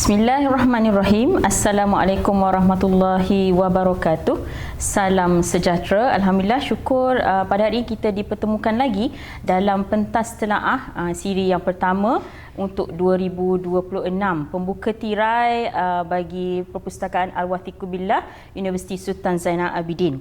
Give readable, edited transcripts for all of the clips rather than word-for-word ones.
Bismillahirrahmanirrahim. Assalamualaikum warahmatullahi wabarakatuh. Salam sejahtera. Alhamdulillah, syukur pada hari ini kita dipertemukan lagi dalam pentas telaah siri yang pertama untuk 2026. Pembuka tirai bagi Perpustakaan Al-Wathiqu Billah Universiti Sultan Zainal Abidin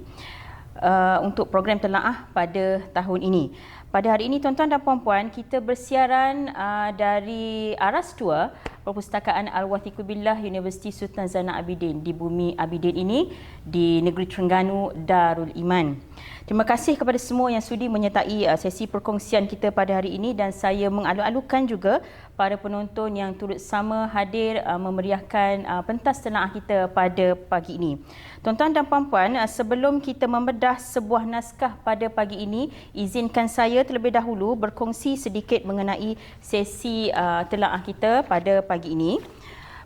untuk program telaah pada tahun ini. Pada hari ini, tuan-tuan dan puan-puan, kita bersiaran dari Aras 2 Perpustakaan Al-Wathiqu Billah Universiti Sultan Zainal Abidin di bumi Abidin ini di negeri Terengganu Darul Iman. Terima kasih kepada semua yang sudi menyertai sesi perkongsian kita pada hari ini, dan saya mengalu-alukan juga para penonton yang turut sama hadir memeriahkan pentas telaah kita pada pagi ini. Tuan-tuan dan puan-puan, sebelum kita membedah sebuah naskah pada pagi ini, izinkan saya terlebih dahulu berkongsi sedikit mengenai sesi telaah kita pada pagi ini.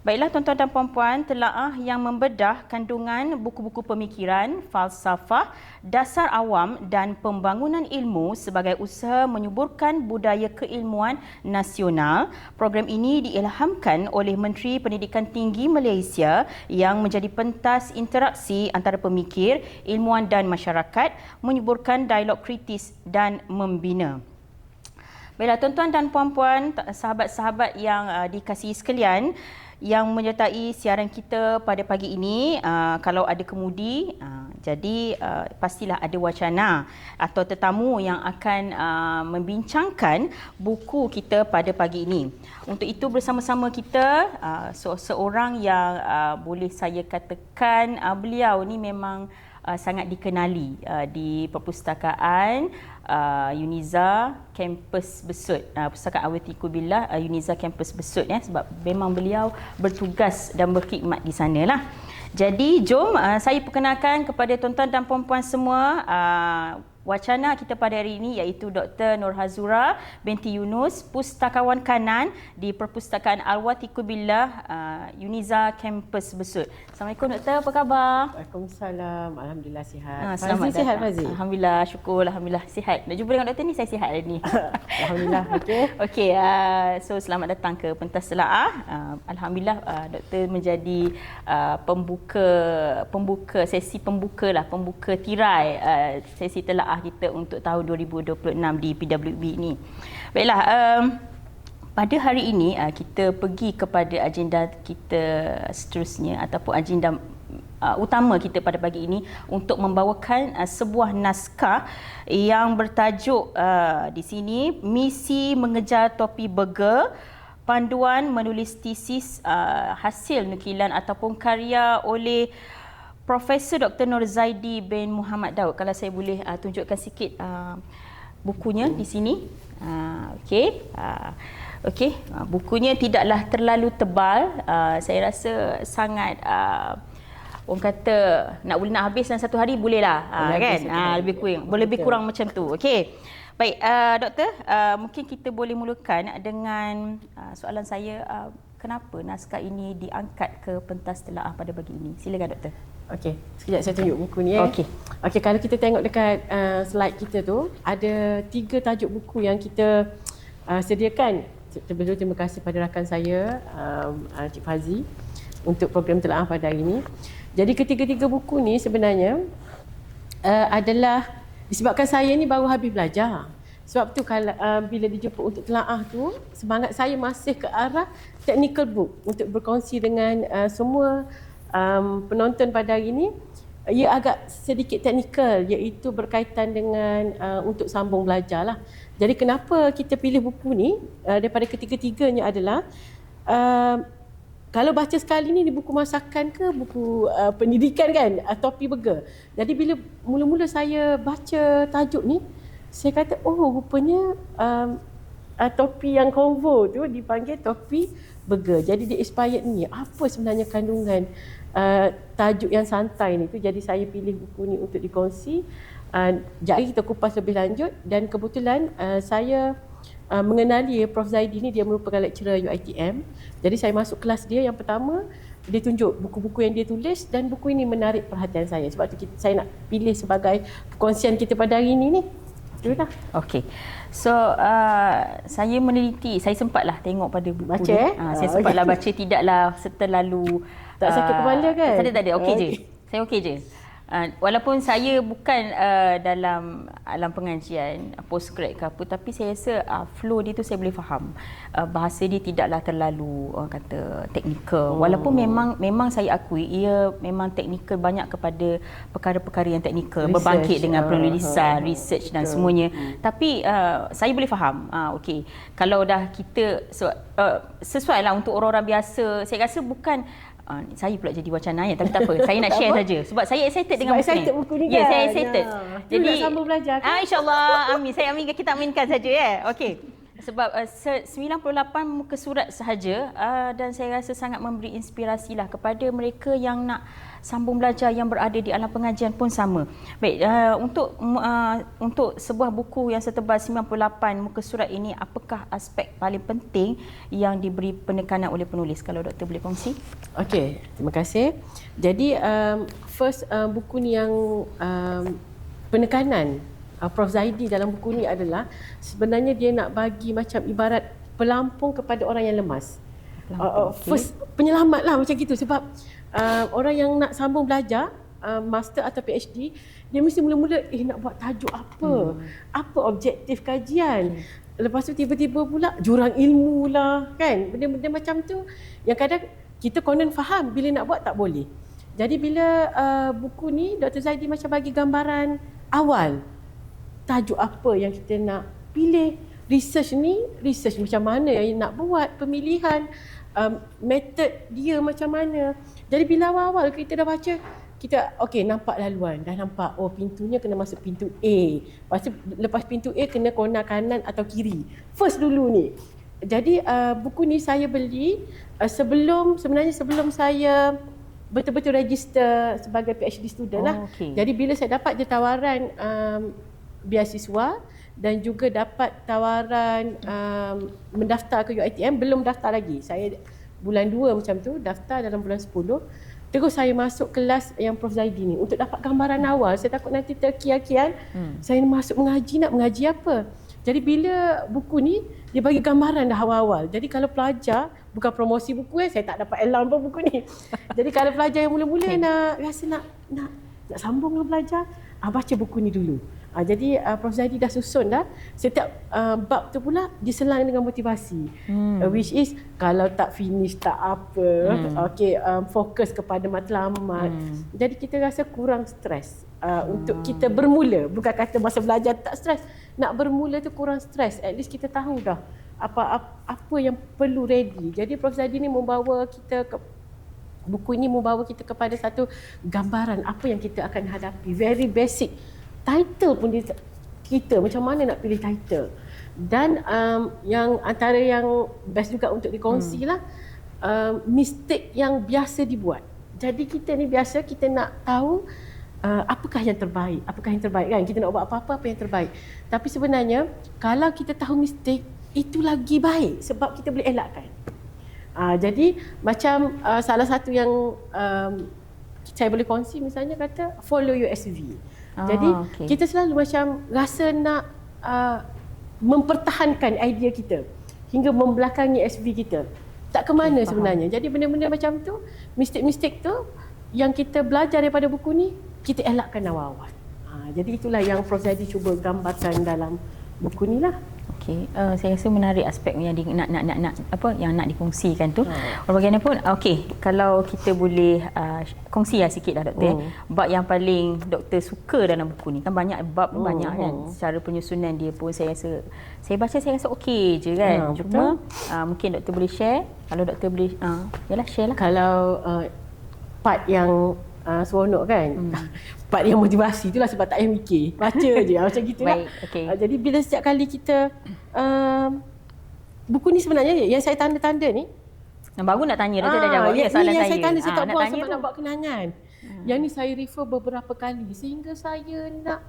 Baiklah tuan-tuan dan puan-puan, telaah yang membedah kandungan buku-buku pemikiran, falsafah, dasar awam dan pembangunan ilmu sebagai usaha menyuburkan budaya keilmuan nasional. Program ini diilhamkan oleh Menteri Pendidikan Tinggi Malaysia yang menjadi pentas interaksi antara pemikir, ilmuwan dan masyarakat, menyuburkan dialog kritis dan membina. Baiklah tuan-tuan dan puan-puan, sahabat-sahabat yang dikasihi sekalian, yang menyertai siaran kita pada pagi ini, kalau ada kemudi, jadi pastilah ada wacana atau tetamu yang akan membincangkan buku kita pada pagi ini. Untuk itu bersama-sama kita seorang yang boleh saya katakan beliau ni memang sangat dikenali di perpustakaan Uniza Kampus Besut, Perpustakaan Al-Wathiqu Billah Uniza Kampus Besut, sebab memang beliau bertugas dan berkhidmat di sanalah. Jadi jom saya perkenalkan kepada tuan-tuan dan puan-puan semua wacana kita pada hari ini, iaitu Dr. Nurhazura binti Yunus, Pustakawan Kanan di Perpustakaan Al-Wathiqu Billah Uniza Kampus Besut. Assalamualaikum Doktor, apa khabar? Waalaikumsalam, alhamdulillah sihat. Selamat Fazi sihat Fazi? Alhamdulillah, syukur, alhamdulillah sihat. Nak jumpa dengan doktor ni, saya sihat hari ni. Alhamdulillah, okey. Okey, so selamat datang ke pentas telaah. Alhamdulillah doktor menjadi pembuka sesi pembuka tirai sesi telaah kita untuk tahun 2026 di PWB ini. Baiklah, pada hari ini kita pergi kepada agenda kita seterusnya, ataupun agenda utama kita pada pagi ini untuk membawakan sebuah naskah yang bertajuk di sini Misi Mengejar Topi Burger, panduan menulis tesis hasil nukilan ataupun karya oleh Profesor Dr. Nur Zaidi bin Muhammad Daud. Kalau saya boleh tunjukkan sikit bukunya di sini. Okey, bukunya tidaklah terlalu tebal. Saya rasa sangat orang kata boleh nak habis dalam satu hari bolehlah, kan? Lebih kurang macam tu. Okey. Baik, doktor, mungkin kita boleh mulakan dengan soalan saya, kenapa naskah ini diangkat ke pentas telaah pada pagi ini? Silakan doktor. Okey, sekejap saya tunjuk buku ni. Okey, kalau kita tengok dekat slide kita tu, ada 3 tajuk buku yang kita sediakan. Terima kasih pada rakan saya, Cik Fazi, untuk program telaah pada hari ini. Jadi ketiga-tiga buku ni sebenarnya adalah disebabkan saya ni baru habis belajar. Sebab tu kalau bila dijemput untuk telaah tu, semangat saya masih ke arah technical book untuk berkongsi dengan semua penonton pada hari ini. Ia agak sedikit teknikal, iaitu berkaitan dengan untuk sambung belajar lah. Jadi kenapa kita pilih buku ni daripada ketiga-tiganya adalah kalau baca sekali ni di buku masakan ke buku pendidikan kan, Topi Burger. Jadi bila mula-mula saya baca tajuk ni, saya kata rupanya topi yang konvo tu dipanggil Topi Burger. Jadi dia inspired ni. Apa sebenarnya kandungan tajuk yang santai ni tu. Jadi saya pilih buku ni untuk dikongsi. Jadi kita kupas lebih lanjut, dan kebetulan saya mengenali Prof Zaidi ni, dia merupakan lecturer UiTM. Jadi saya masuk kelas dia yang pertama, dia tunjuk buku-buku yang dia tulis, dan buku ini menarik perhatian saya. Sebab tu saya nak pilih sebagai perkongsian kita pada hari ini ni. Itulah. Okey. So saya meneliti, saya sempatlah tengok pada buku Baca, ni. Saya sempatlah baca, tidaklah terlalu Tak sakit kepala kan? Tak ada. Okey je. Saya okey je. Walaupun saya bukan dalam alam pengajian postgrad ke apa, tapi saya rasa flow dia tu saya boleh faham. Bahasa dia tidaklah terlalu orang kata teknikal. Walaupun memang saya akui ia memang teknikal, banyak kepada perkara-perkara yang teknikal, berbangkit dengan penulisan, research dan semuanya. Tapi saya boleh faham. Okey. Kalau dah kita sesuai lah untuk orang-orang biasa, saya rasa bukan saya pula jadi wacana ya, tapi tak apa. Saya nak share saja sebab saya excited dengan buku ni. Ya, saya excited. Jadi nak sambung belajar kan? InsyaAllah, amin. Saya amin, kita aminkan saja ya. Okey. Sebab 98 muka surat sahaja dan saya rasa sangat memberi inspirasi lah kepada mereka yang nak sambung belajar, yang berada di alam pengajian pun sama. Baik, untuk sebuah buku yang setebal 98 muka surat ini, apakah aspek paling penting yang diberi penekanan oleh penulis? Kalau doktor boleh kongsi. Okey, terima kasih. Jadi buku ni yang penekanan Prof Zaidi dalam buku ni adalah sebenarnya dia nak bagi macam ibarat pelampung kepada orang yang lemas. First penyelamat lah macam gitu, sebab orang yang nak sambung belajar master atau PhD, dia mesti mula-mula nak buat tajuk apa objektif kajian. Lepas tu tiba-tiba pula jurang ilmu lah kan, benda-benda macam tu yang kadang kita konon faham, bila nak buat tak boleh. Jadi bila buku ni Dr. Zaidi macam bagi gambaran awal, tajuk apa yang kita nak pilih, research macam mana yang nak buat, pemilihan, method dia macam mana. Jadi bila awal-awal kita dah baca, kita nampak laluan, dah nampak pintunya kena masuk pintu A. Lepas pintu A kena corner kanan atau kiri. First dulu ni. Jadi buku ni saya beli sebelum saya betul-betul register sebagai PhD student lah. Jadi bila saya dapat je tawaran beasiswa dan juga dapat tawaran mendaftar ke UiTM, belum daftar lagi. Saya bulan 2 macam tu, daftar dalam bulan 10. Terus saya masuk kelas yang Prof Zaidi ni untuk dapat gambaran awal. Saya takut nanti terkial-kial. Saya masuk nak mengaji apa. Jadi bila buku ni, dia bagi gambaran dah awal-awal. Jadi kalau pelajar, bukan promosi buku saya tak dapat allowance pun buku ni. Jadi kalau pelajar yang mula-mula nak sambung belajar, baca buku ni dulu. Jadi Prof Zaidi dah susun dah setiap bab tu pula diselang dengan motivasi, which is kalau tak finish tak apa, fokus kepada matlamat. Jadi kita rasa kurang stres untuk kita bermula. Bukan kata masa belajar tak stres, nak bermula tu kurang stres. At least kita tahu dah apa yang perlu ready. Jadi Prof Zaidi ni membawa kita buku ini membawa kita kepada satu gambaran apa yang kita akan hadapi. Very basic. Title pun kita macam mana nak pilih title. Dan yang antara yang best juga untuk dikongsi lah, mistake yang biasa dibuat. Jadi kita ni biasa kita nak tahu apakah yang terbaik kan. Kita nak buat apa-apa yang terbaik. Tapi sebenarnya kalau kita tahu mistake, itu lagi baik sebab kita boleh elakkan. Jadi macam salah satu yang saya boleh kongsi misalnya kata follow USV. Jadi kita selalu macam rasa nak mempertahankan idea kita hingga membelakangi SV kita. Tak ke mana sebenarnya. Jadi benda-benda macam tu, mistake-mistake tu yang kita belajar daripada buku ni, kita elakkan awal-awal. Jadi itulah yang Prof Zaidi cuba gambarkan dalam buku ni lah. Saya rasa menarik aspek yang nak dikongsikan tu. Bagaimanapun kalau kita boleh kongsi sikit lah doktor. Bab yang paling doktor suka dalam buku ni kan, banyak bab banyak kan. Secara penyusunan dia pun saya rasa saya rasa okey je kan. Cuma mungkin doktor boleh share. Kalau doktor boleh share lah. Kalau part yang seronok kan, part yang motivasi tu lah, sebab tak payah mikir, baca je macam gitulah. Jadi bila setiap kali kita buku ni sebenarnya yang saya tanda-tanda ni baru nak tanya doktor dah jawab soalan yang saya. Saya tanda saya tak buang sebab nak buat kenangan. Yang ni saya refer beberapa kali sehingga saya nak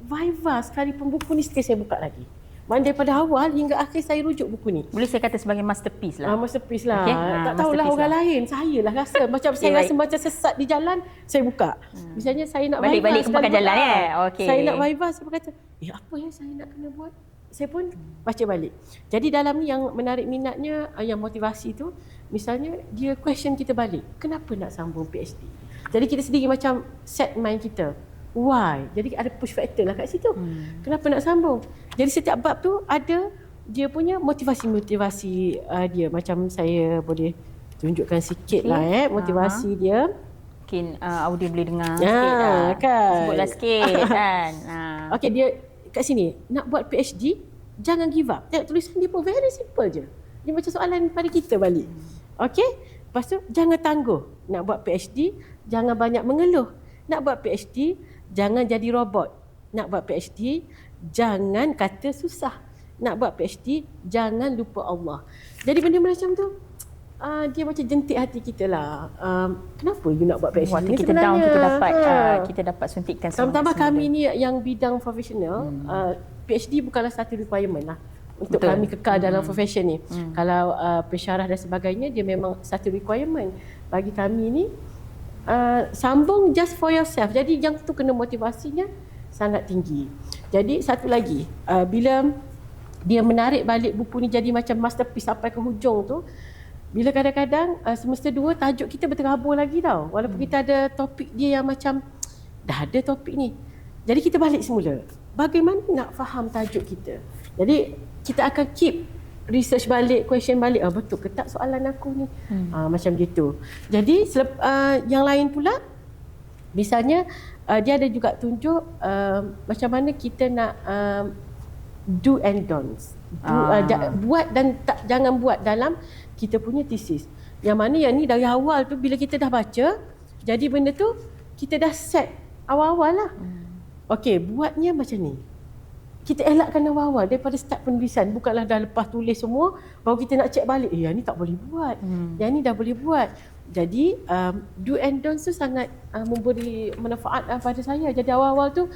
viva sekalipun buku ni sekali saya buka lagi. Mana daripada awal hingga akhir saya rujuk buku ni. Boleh saya kata sebagai masterpiece lah. Masterpiece lah. Tak tahulah orang lain. Saya lah rasa. Macam saya rasa macam sesat di jalan, saya buka. Misalnya saya nak balik-balik sempatkan jalan Saya nak viva, saya berkata, apa yang saya nak kena buat? Saya pun baca balik. Jadi dalam ni yang menarik minatnya, yang motivasi tu, misalnya dia question kita balik, kenapa nak sambung PhD? Jadi kita sendiri macam set mind kita, why? Jadi ada push factor lah kat situ. Kenapa nak sambung? Jadi setiap bab tu ada dia punya motivasi-motivasi dia. Macam saya boleh tunjukkan sikit lah motivasi dia. Mungkin audio boleh dengar sikit lah. Kan? Sebutlah sikit kan. Okey, dia kat sini, nak buat PhD, jangan give up. Tengok tulisan dia pun very simple je. Dia macam soalan pada kita balik. Okey? Lepas tu, jangan tangguh. Nak buat PhD, jangan banyak mengeluh. Nak buat PhD, jangan jadi robot. Nak buat PhD, jangan kata susah. Nak buat PhD, jangan lupa Allah. Jadi benda macam tu, dia macam jentik hati kita lah. Kenapa you nak buat PhD? Waktu kita down, kita dapat suntikkan semangat. Tambah kami ni yang bidang profesional, PhD bukanlah satu requirement lah untuk kami kekal dalam profession ni. Kalau pensyarah dan sebagainya, dia memang satu requirement. Bagi kami ni, sambung just for yourself. Jadi yang tu kena motivasinya sangat tinggi. Jadi satu lagi, bila dia menarik balik buku ni jadi macam masterpiece sampai ke hujung tu, bila kadang-kadang semester 2 tajuk kita berterabur lagi tau. Walaupun kita ada topik dia yang macam dah ada topik ni. Jadi kita balik semula. Bagaimana nak faham tajuk kita? Jadi kita akan keep research balik, question balik. Betul ke tak soalan aku ni? Macam gitu. Jadi yang lain pula, misalnya dia ada juga tunjuk macam mana kita nak do and don'ts. Buat dan jangan buat dalam kita punya thesis. Yang mana yang ni dari awal tu bila kita dah baca, jadi benda tu kita dah set awal-awal lah. Okey, buatnya macam ni. Kita elakkan awal-awal daripada start penulisan. Bukanlah dah lepas tulis semua, baru kita nak check balik. Yang ni tak boleh buat. Yang ni dah boleh buat. Jadi, do and don'ts tu sangat memberi manfaat pada saya. Jadi awal-awal tu,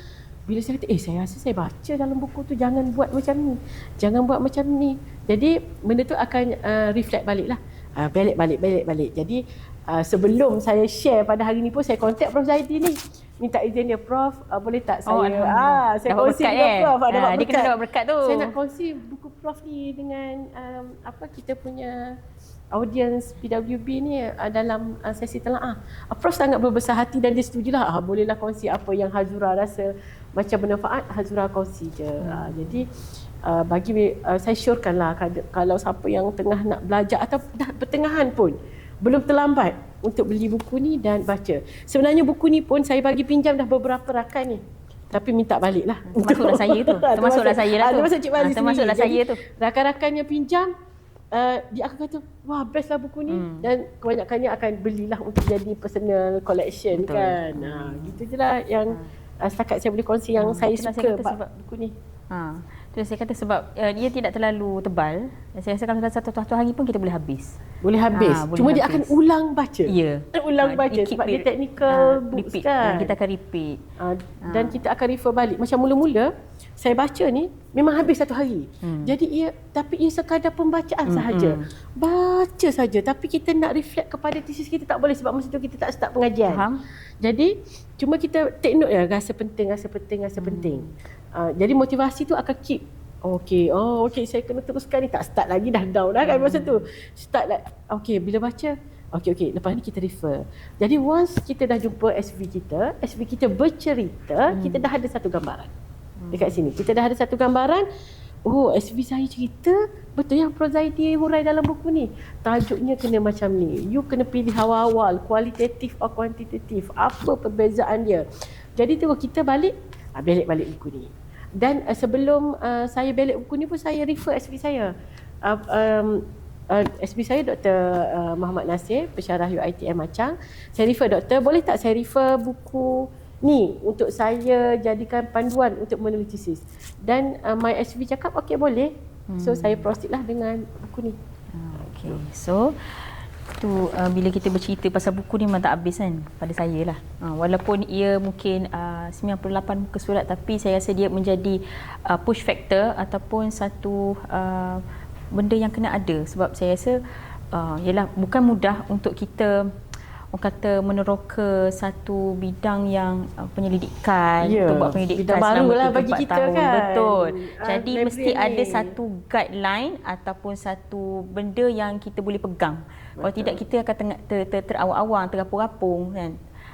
bila saya kata, saya rasa saya baca dalam buku tu, jangan buat macam ni. Jangan buat macam ni. Jadi, benda tu akan reflect balik lah. Balik. Jadi, sebelum saya share pada hari ni pun, saya contact Prof Zaidi ni. Minta izin dia, Prof, boleh tak saya saya kongsi dengan Prof. Dia kena dapat berkat tu. Saya nak kongsi buku Prof ni dengan kita punya audience PWB ni dalam sesi telaah. Prof sangat berbesar hati dan dia setujulah. Bolehlah kongsi apa yang Hazura rasa macam bermanfaat, Hazura kongsi je. Jadi bagi saya syorkanlah kalau siapa yang tengah nak belajar atau dah pertengahan pun, belum terlambat untuk beli buku ni dan baca. Sebenarnya buku ni pun saya bagi pinjam dah beberapa rakan ni. Tapi minta balik lah. Termasuklah saya tu. Termasuklah saya lah tu. Termasuk Cik Bali sendiri. Termasuklah saya tu. Rakan-rakan yang pinjam, dia akan kata, wah best lah buku ni. Dan kebanyakannya akan belilah untuk jadi personal collection. Betul. Kan. Gitu je lah yang setakat saya boleh kongsi yang saya suka sebab buku ni. Terus saya kata sebab dia tidak terlalu tebal. Saya rasa kalau satu hari pun kita boleh habis. Boleh habis. Cuma dia akan ulang baca. Ya. Ulang baca sebab dia technical books kan. Kita akan repeat. Dan kita akan refer balik. Macam mula-mula saya baca ni memang habis satu hari. Jadi tapi ia sekadar pembacaan sahaja. Baca saja tapi kita nak reflect kepada thesis kita tak boleh sebab masa tu kita tak start pengajian. Faham? Jadi cuma kita take note ya, rasa penting. Jadi motivasi tu akan keep. Okey, saya kena teruskan ni, tak start lagi dah down dah kan masa tu. Start lah. Okey, bila baca, okey, lepas ni kita refer. Jadi once kita dah jumpa SV kita bercerita, kita dah ada satu gambaran. Dekat sini, kita dah ada satu gambaran. SV saya cerita, betul yang Prof Zaidi hurai dalam buku ni. Tajuknya kena macam ni. You kena pilih awal-awal, kualitatif atau kuantitatif. Apa perbezaan dia. Jadi tengok kita balik buku ni. Dan sebelum saya balik buku ni pun saya refer SV saya. SV saya Dr. Muhammad Nasir, pensyarah UiTM Macang. Saya refer, doktor, boleh tak saya refer buku ni untuk saya jadikan panduan untuk menulis tesis? Dan my SV cakap okey boleh. So saya proceed lah dengan buku ni. Okey. So tu bila kita bercerita pasal buku ni memang tak habis kan pada saya lah. Walaupun ia mungkin 98 muka surat tapi saya rasa dia menjadi push factor ataupun satu benda yang kena ada sebab saya rasa ialah bukan mudah untuk kita orang kata meneroka satu bidang yang penyelidikan, Ya, untuk buat penyelidikan bidang baru selama lah 3-4 bagi kita tahun. kan. Betul. Jadi library mesti ada ni. satu guideline ataupun satu benda yang kita boleh pegang. Kalau tidak kita akan terawang-awang, terapung-rapung kan.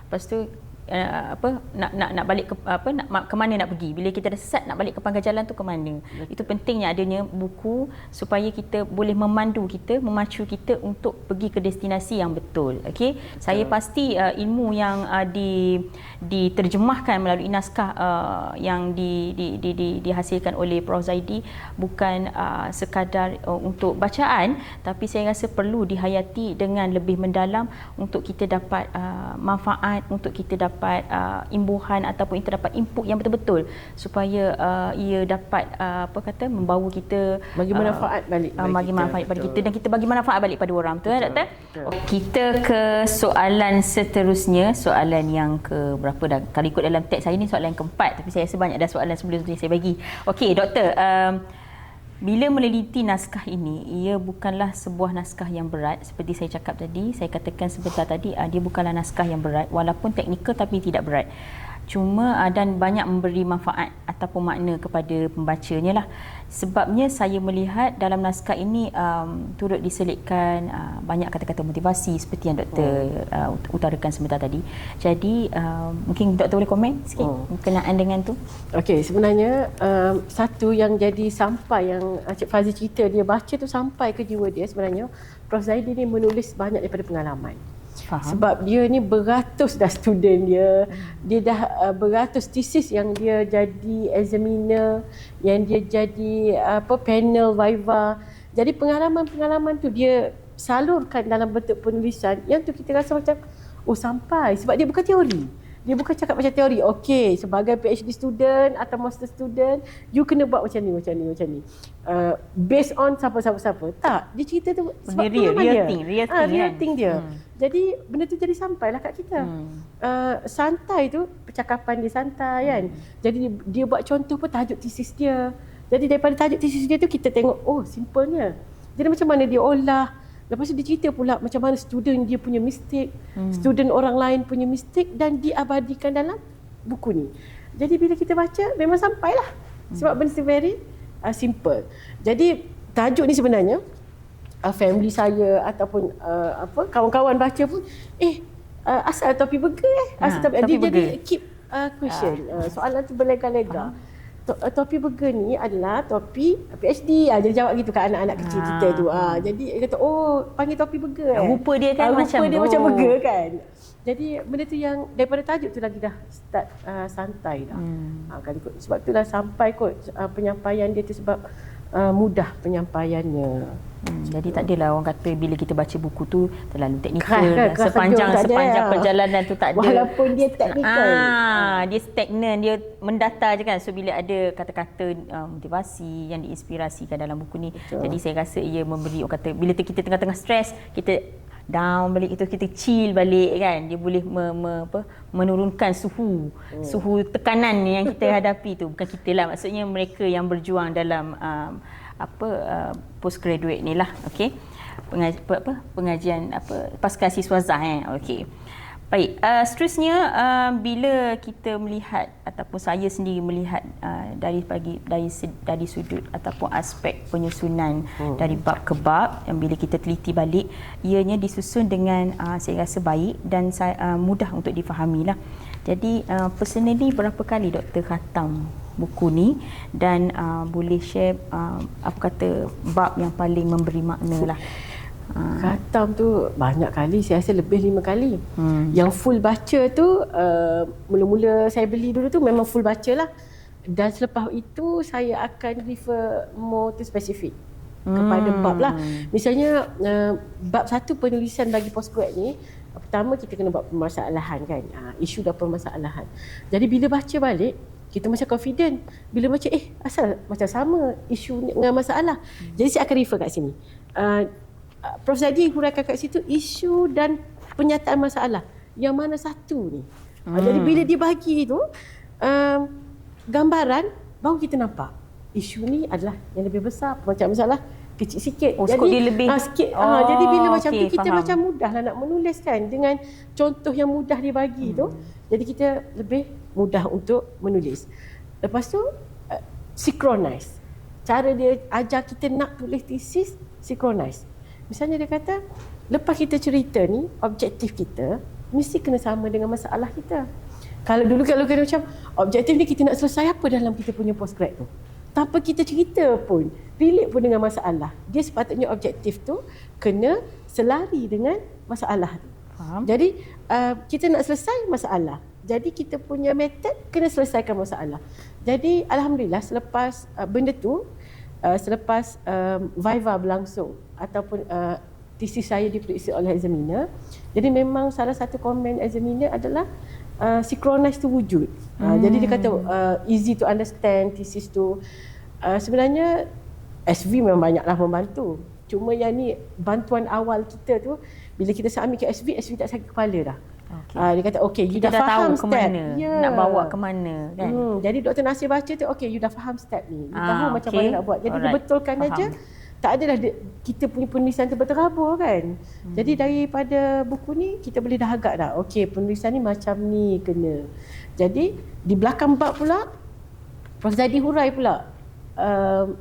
Lepas tu nak balik ke mana nak pergi. Bila kita dah sesat nak balik ke pangkal jalan tu ke mana. Itu pentingnya adanya buku supaya kita boleh memandu kita, memacu kita untuk pergi ke destinasi yang betul. Okey. Saya pasti ilmu yang diterjemahkan melalui naskah yang dihasilkan oleh Prof Zaidi bukan sekadar untuk bacaan, tapi saya rasa perlu dihayati dengan lebih mendalam untuk kita dapat manfaat, untuk kita dapat imbuhan ataupun kita dapat input yang betul-betul supaya ia dapat membawa kita bagi manfaat balik bagi manfaat pada kita dan kita bagi manfaat balik pada orang. Betul, Doktor? Kita ke soalan seterusnya, soalan yang ke berapa dah? Kalau ikut dalam teks saya ni soalan keempat, tapi saya rasa banyak dah soalan sebelum tu yang saya bagi. Okey, Doktor, bila meneliti naskah ini, ia bukanlah sebuah naskah yang berat. Seperti saya cakap tadi, saya katakan sebentar tadi, dia bukanlah naskah yang berat, walaupun teknikal tapi tidak berat. Cuma dan banyak memberi manfaat ataupun makna kepada pembacanya lah. Sebabnya saya melihat dalam naskah ini turut diselitkan banyak kata-kata motivasi seperti yang Doktor utarakan sebentar tadi. Jadi mungkin Doktor boleh komen sikit berkenaan dengan tu. Okey, sebenarnya satu yang jadi sampai yang Cik Fazli cerita dia baca tu sampai ke jiwa dia sebenarnya. Prof Zaidi ni menulis banyak daripada pengalaman. Faham. Sebab dia ni beratus dah student dia. Dia dah beratus tesis yang dia jadi examiner, yang dia jadi panel viva. Jadi pengalaman-pengalaman tu dia salurkan dalam bentuk penulisan yang tu kita rasa macam sampai sebab dia bukan teori. Dia bukan cakap macam teori. Okey, sebagai PhD student atau master student, you kena buat macam ni. Based on siapa. Tak, dia cerita tu sebab real thing dia. Jadi benda tu jadi sampailah kat kita. Santai tu, percakapan dia santai kan. Jadi dia buat contoh pun tajuk tesis dia. Jadi daripada tajuk tesis dia tu kita tengok, simpelnya. Jadi macam mana dia olah. Lepas tu dia cerita pula macam mana student dia punya mistake, student orang lain punya mistake dan diabadikan dalam buku ni. Jadi bila kita baca memang sampailah. Sebab benda tu very simple. Jadi tajuk ni sebenarnya family saya ataupun kawan-kawan baca pun asal topi burger asal topi dia jadi keep question. Soalan tu berlega-lega. Topi burger ni adalah topi PhD. Dia jawab gitu kat anak-anak kecil kita tu. Jadi dia kata, panggil topi burger. Rupa dia kan macam burger kan. Jadi benda tu yang daripada tajuk tu lagi dah start santai dah. Sebab itulah sampai kot penyampaian dia tu sebab mudah penyampaiannya. Jadi tak adalah orang kata bila kita baca buku tu terlalu teknikal. Sepanjang perjalanan tu tak ada. Walaupun dia teknikal. Dia stagnan, dia mendata je kan. So bila ada kata-kata motivasi yang diinspirasikan dalam buku ni. Betul. Jadi saya rasa ia memberi, orang kata bila kita tengah-tengah stres, kita down balik, itu kita chill balik kan. Dia boleh menurunkan suhu tekanan yang kita hadapi tu. Bukan kita lah, maksudnya mereka yang berjuang dalam postgraduate ni lah. Okey, pengajian pasca siswazah okey. Baik, seterusnya bila kita melihat ataupun saya sendiri melihat dari sudut ataupun aspek penyusunan dari bab ke bab, yang bila kita teliti balik ianya disusun dengan saya rasa baik dan mudah untuk difahami lah. Jadi personally berapa kali Doktor khatam buku ni dan boleh share bab yang paling memberi makna lah. Khatam tu banyak kali, saya rasa lebih 5 kali. Yang full baca tu mula-mula saya beli dulu tu memang full baca lah. Dan selepas itu saya akan refer more to spesifik kepada bab lah. Misalnya bab 1 penulisan bagi postgrad ni, pertama kita kena buat permasalahan kan, isu dan permasalahan. Jadi bila baca balik kita macam confident. Bila baca asal macam sama isu dengan masalah. Jadi saya akan refer kat sini. Prof Zaidi huraikan kat situ isu dan penyataan masalah. Yang mana satu ni? Jadi bila dia bagi tu gambaran, baru kita nampak isu ni adalah yang lebih besar, penyataan masalah kecil sikit. Skop dia lebih sikit. Jadi bila macam tu kita faham. macam mudahlah nak menulis kan dengan contoh yang mudah dia bagi tu. Jadi kita lebih mudah untuk menulis. Lepas tu synchronize. Cara dia ajar kita nak tulis tesis, synchronize. Misalnya dia kata, lepas kita cerita ni, objektif kita mesti kena sama dengan masalah kita. Kalau kena macam, objektif ni kita nak selesai apa dalam kita punya postgrad tu. Tanpa kita cerita pun, relate pun dengan masalah. Dia sepatutnya objektif tu kena selari dengan masalah tu. Faham. Jadi, kita nak selesai masalah. Jadi, kita punya method kena selesaikan masalah. Jadi, Alhamdulillah selepas benda tu, selepas Viva berlangsung ataupun tesis saya diperiksa oleh examiner. Jadi memang salah satu komen examiner adalah synchronize tu wujud. Jadi dia kata easy to understand tesis tu. Sebenarnya SV memang banyaklah membantu. Cuma yang ni bantuan awal kita tu bila kita submit ke SV tak sakit kepala dah. Dia kata you kita dah faham tahu ke step mana, nak bawa ke mana kan. Jadi Dr. Nasir baca tu you dah faham step ni. You tahu macam mana nak buat. Jadi dia betulkan aja. Tak adalah kita punya penulisan tu berterabur kan. Jadi daripada buku ni kita boleh dah agak dah. Penulisan ni macam ni kena. Jadi di belakang bab pula Prof. Zaidi hurai pula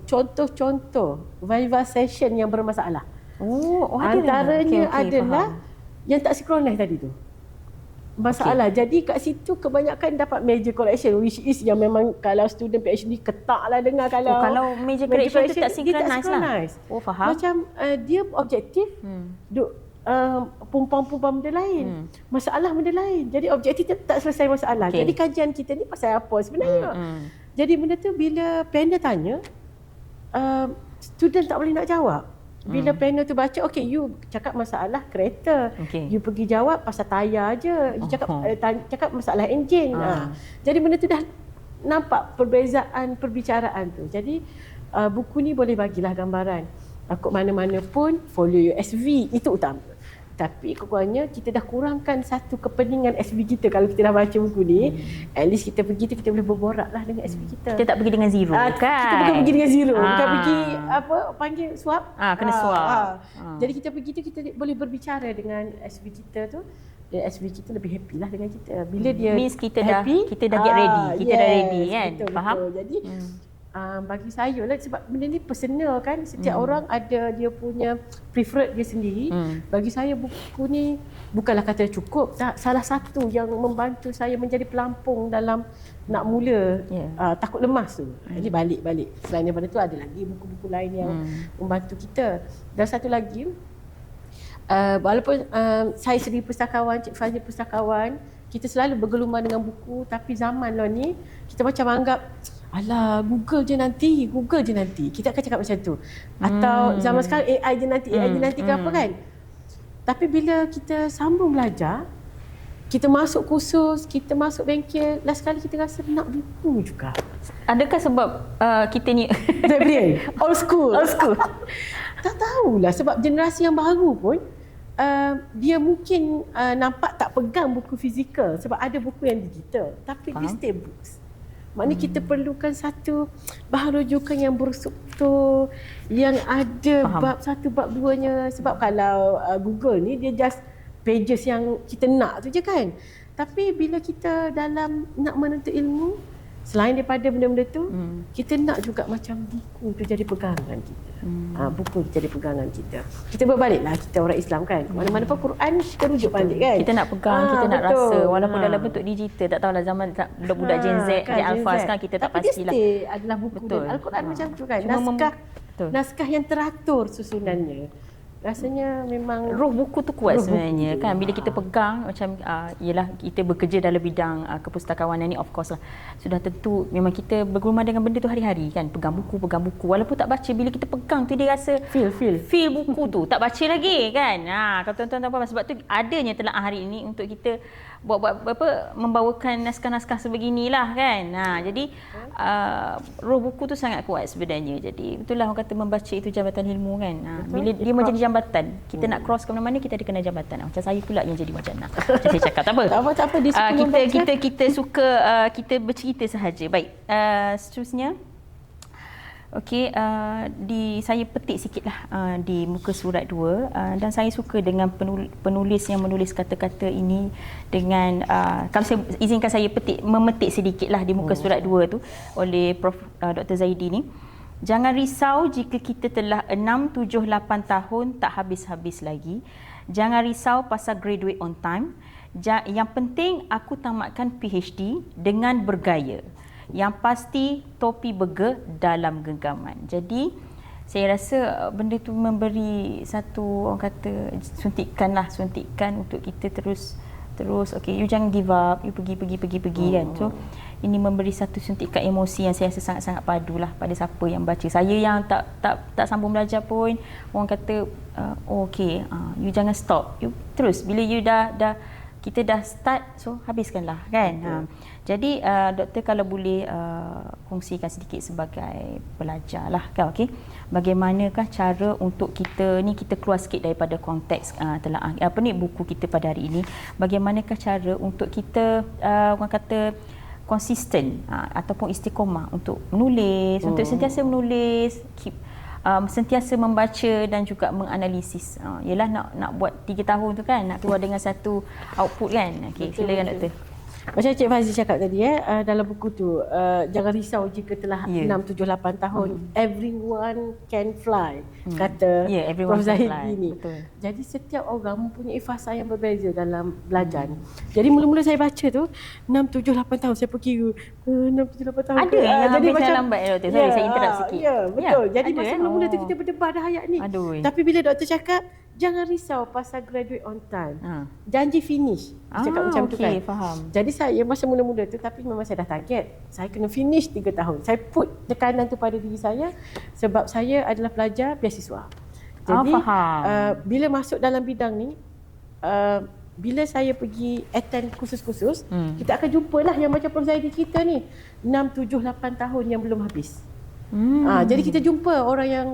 contoh-contoh Viva session yang bermasalah. Antaranya adalah yang tak synchronize tadi tu. Masalah. Jadi kat situ kebanyakan dapat major correction, which is yang memang kalau student PhD ketaklah dengar kalau major correction tu tak synchronize lah. Faham. Macam dia objektif duk pumpang-pumpang benda lain. Masalah benda lain. Jadi objektif tak selesai masalah. Jadi kajian kita ni pasal apa sebenarnya? Jadi benda tu bila panel tanya, student tak boleh nak jawab. Bila panel tu baca, you cakap masalah kereta. You pergi jawab pasal tayar je. You cakap masalah enjin. Jadi benda tu dah nampak perbezaan perbicaraan tu. Jadi buku ni boleh bagilah gambaran. Kok mana-mana pun follow your SV, itu utama. Tapi kurangnya kita dah kurangkan satu kepeningan SV kita kalau kita dah baca buku ni. At least kita pergi tu kita boleh berborak lah dengan SV kita. Kita tak pergi dengan zero kan? Kita bukan pergi dengan zero. Bukan pergi panggil swap. Kena swap. Jadi kita pergi tu kita boleh berbicara dengan SV kita tu. Dan SV kita lebih happy lah dengan kita. Bila dia means kita happy, kita dah get ready. Kita dah ready kan? Betul, faham? Betul. Jadi bagi saya lah sebab benda ni personal kan, setiap orang ada dia punya preferred dia sendiri. Bagi saya buku ni bukanlah kata cukup, salah satu yang membantu saya menjadi pelampung dalam nak mula takut lemas tu. Jadi balik. Selain daripada tu ada lagi buku-buku lain yang membantu kita. Dan satu lagi, walaupun saya sendiri pustakawan, Cik Fazil pustakawan, kita selalu bergelumang dengan buku, tapi zaman lah ni kita macam anggap alah Google je nanti. Kita akan cakap macam tu. Atau zaman sekarang AI je nanti ke apa kan. Tapi bila kita sambung belajar, kita masuk kursus, kita masuk bengkel, last kali kita rasa nak buku juga. Adakah sebab kita ni old school. Tak tahulah sebab generasi yang baru pun dia mungkin nampak tak pegang buku fizikal sebab ada buku yang digital, tapi dia stay books. Maknanya kita perlukan satu bahan rujukan yang berstruktur, yang ada bab satu, bab duanya. Sebab kalau Google ni dia just pages yang kita nak tu je kan. Tapi bila kita dalam nak menuntut ilmu, selain daripada benda-benda tu, kita nak juga macam buku tu jadi pegangan kita. Buku jadi pegangan kita. Kita berbaliklah, kita orang Islam kan. Mana-mana pun Quran kita rujuk balik kan. Kita nak pegang, kita nak rasa. Walaupun dalam bentuk digital, tak tahulah zaman budak-budak Gen Z, Gen Alpha sekarang kita tak pastilah. Tapi dia adalah buku. Al-Quran macam tu kan. Naskah yang teratur susunannya. Rasanya memang roh buku tu kuat sebenarnya kan. Bila kita pegang macam ialah kita bekerja dalam bidang kepustakawanan ni, of course lah sudah tentu memang kita bergumul dengan benda tu hari-hari kan. Pegang buku walaupun tak baca, bila kita pegang tu dia rasa feel buku tu. Tak baca lagi kan. Kalau tuan-tuan tahu sebab tu adanya telaah hari ini untuk kita buat membawakan naskah-naskah sebeginilah kan. Jadi roh buku tu sangat kuat sebenarnya. Jadi betul lah orang kata membaca itu jambatan ilmu kan. Bila dia menjadi jambatan, kita nak cross ke mana-mana kita ada kena jambatan. Macam saya pula yang jadi wajana. Macam saya cakap tak apa. Kita suka kita bercerita sahaja. Baik, seterusnya Okey, saya petik sikitlah di muka surat 2 dan saya suka dengan penulis yang menulis kata-kata ini dengan kalau saya izinkan saya memetik sedikitlah di muka surat 2 tu oleh Prof Dr. Zaidi ni. Jangan risau jika kita telah 6, 7, 8 tahun tak habis-habis lagi. Jangan risau pasal graduate on time. Yang penting aku tamatkan PhD dengan bergaya. Yang pasti topi burger dalam genggaman. Jadi saya rasa benda tu memberi satu, orang kata, suntikan untuk kita terus okey, you jangan give up, you pergi kan. So ini memberi satu suntikan emosi yang saya rasa sangat-sangat padulah pada siapa yang baca. Saya yang tak sambung belajar pun orang kata okey, you jangan stop. You terus bila you kita dah start, so habiskanlah kan. Jadi doktor kalau boleh kongsikan sedikit sebagai pelajar lah kan, okey. Bagaimanakah cara untuk kita keluar sikit daripada konteks telaah buku kita pada hari ini. Bagaimanakah cara untuk kita orang kata konsisten ataupun istiqomah untuk menulis, untuk sentiasa menulis, sentiasa membaca dan juga menganalisis. Yalah nak buat 3 tahun tu kan, nak keluar dengan satu output kan. Okey, silakan doktor. Macam Cik Fazli cakap tadi dalam buku tu, jangan risau jika telah 6, 7, 8 tahun. Everyone can fly, kata Prof Zahidi ni. Jadi setiap orang mempunyai fasa yang berbeza dalam belajar. Jadi mula-mula saya baca tu 6, 7, 8 tahun saya pergi 6, 7, 8 tahun. Ada yang habis macam lambat doktor. Sorry, saya interrupt sikit. Ya, betul. Jadi masa mula-mula tu kita berdebar dah ayat ni. Tapi bila doktor cakap jangan risau pasal graduate on time. Janji finish. Dia cakap macam tu kan. Faham. Jadi saya masa mula-mula tu, tapi memang saya dah target. Saya kena finish 3 tahun. Saya put tekanan tu pada diri saya sebab saya adalah pelajar beasiswa. Jadi bila masuk dalam bidang ni, bila saya pergi attend kursus-kursus, kita akan jumpalah yang macam Prof Zaidi kita ni. 6, 7, 8 tahun yang belum habis. Jadi kita jumpa orang yang